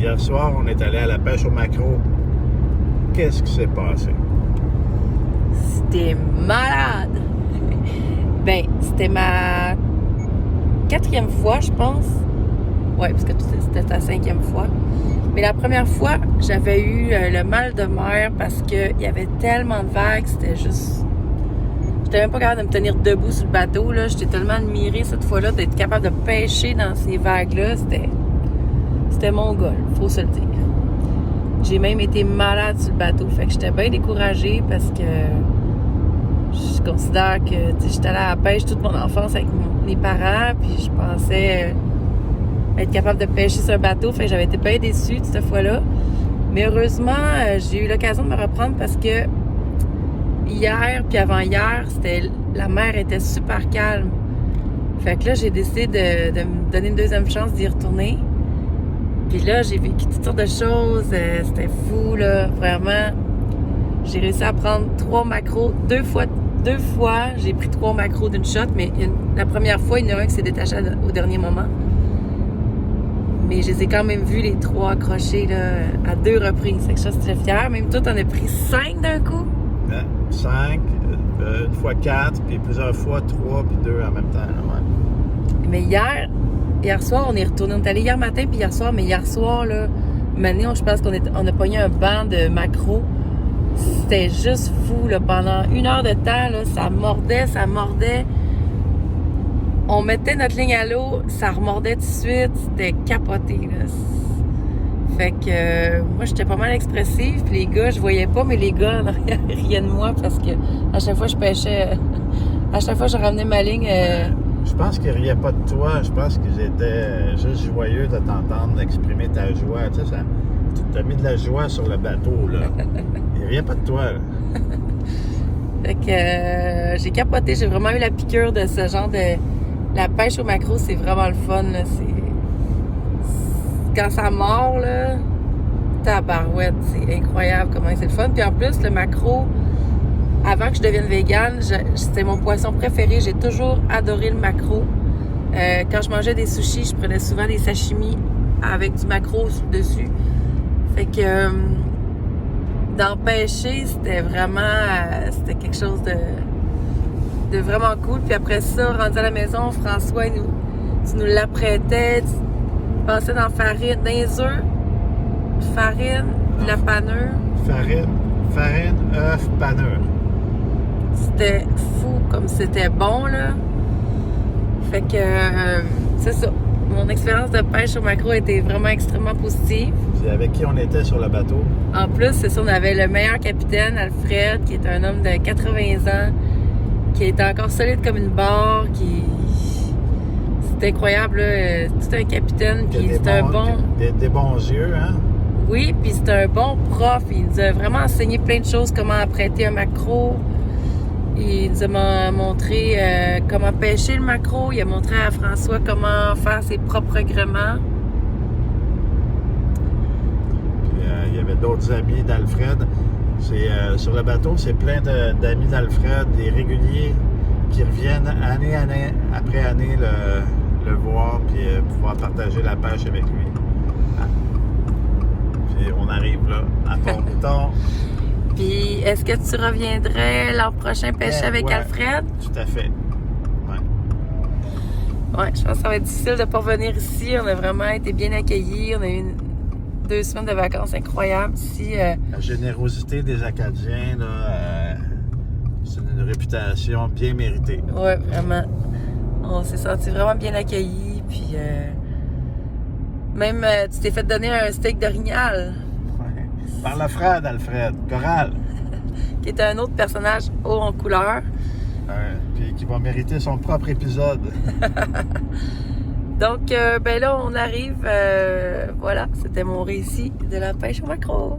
Hier soir, on est allé à la pêche au maquereau. Qu'est-ce qui s'est passé? C'était malade! Ben, c'était ma 4e fois, je pense. Ouais, parce que c'était ta 5e fois. Mais la première fois, j'avais eu le mal de mer parce qu'il y avait tellement de vagues, c'était juste... J'étais même pas capable de me tenir debout sur le bateau, là. J'étais tellement admirée cette fois-là d'être capable de pêcher dans ces vagues-là. C'était mon goal, faut se le dire. J'ai même été malade sur le bateau, fait que j'étais bien découragée parce que je considère que j'étais allée à la pêche toute mon enfance avec mes parents, puis je pensais être capable de pêcher sur un bateau, fait que j'avais été bien déçue de cette fois-là. Mais heureusement, j'ai eu l'occasion de me reprendre parce que hier puis avant-hier, la mer était super calme. Fait que là, j'ai décidé de me donner une deuxième chance d'y retourner. Puis là, j'ai vécu toutes sortes de choses. C'était fou, là. Vraiment, j'ai réussi à prendre 3 maquereaux. Deux fois, j'ai pris 3 maquereaux d'une shot, mais la première fois, il y en a un qui s'est détaché au dernier moment. Mais je les ai quand même vus, les 3 accrochés, là, à 2 reprises. Fait que ça, j'étais fière. Même toi, t'en as pris 5 d'un coup? 5, une fois 4, puis plusieurs fois 3, puis 2 en même temps. Là, ouais. Mais hier soir, on est retourné. On est allé hier matin, puis hier soir. Mais hier soir, là, maintenant, je pense qu'on a pogné un banc de maquereaux. C'était juste fou, là. Pendant 1 heure de temps, là, ça mordait. On mettait notre ligne à l'eau, ça remordait tout de suite. C'était capoté, là. Fait que moi, j'étais pas mal expressive. Puis les gars, je voyais pas, mais les gars en arrière riaient de moi parce que à chaque fois, je pêchais. À chaque fois, je ramenais ma ligne. Je pense qu'ils riaient pas de toi. Je pense qu'ils étaient juste joyeux de t'entendre exprimer ta joie. Tu sais, tu t'as mis de la joie sur le bateau, là. Ils riaient pas de toi, là. Fait que j'ai capoté. J'ai vraiment eu la piqûre de ce genre de... La pêche au maquereau, c'est vraiment le fun, là. Quand ça mord, là, tabarouette, c'est incroyable comment c'est le fun. Puis en plus, le maquereau, avant que je devienne végane, c'était mon poisson préféré. J'ai toujours adoré le maquereau. Quand je mangeais des sushis, je prenais souvent des sashimi avec du maquereau dessus. Fait que d'en pêcher, c'était quelque chose de vraiment cool. Puis après ça, rendu à la maison, François, tu nous l'apprêtais, tu passais dans farine, dans les œufs, farine, de la panure. Farine, œuf, panure. C'était fou comme c'était bon, là. Fait que, c'est ça. Mon expérience de pêche au maquereau a été vraiment extrêmement positive. Puis avec qui on était sur le bateau? En plus, c'est ça, on avait le meilleur capitaine, Alfred, qui est un homme de 80 ans, qui était encore solide comme une barre, C'était incroyable, là. C'est un capitaine, puis c'est un bon... Des bons yeux, hein? Oui, puis c'est un bon prof. Il nous a vraiment enseigné plein de choses, comment apprêter un maquereau. Il nous a montré comment pêcher le maquereau. Il a montré à François comment faire ses propres gréements. Puis il y avait d'autres amis d'Alfred. Sur le bateau, c'est plein d'amis d'Alfred, des réguliers qui reviennent année après année le voir puis pouvoir partager la pêche avec lui. Puis on arrive là, à Port-Mouton. Puis est-ce que tu reviendrais l'an prochain pêcher avec Alfred? Tout à fait. Ouais, je pense que ça va être difficile de ne pas revenir ici. On a vraiment été bien accueillis. On a eu 2 semaines de vacances incroyables ici. La générosité des Acadiens, là, c'est une réputation bien méritée. Ouais, vraiment. On s'est senti vraiment bien accueillis. Puis même, tu t'es fait donner un steak d'orignal. Ouais. Par le frère d'Alfred, Coral. Qui est un autre personnage haut en couleur. Puis qui va mériter son propre épisode. Donc, ben là, on arrive. Voilà, c'était mon récit de la pêche au maquereau.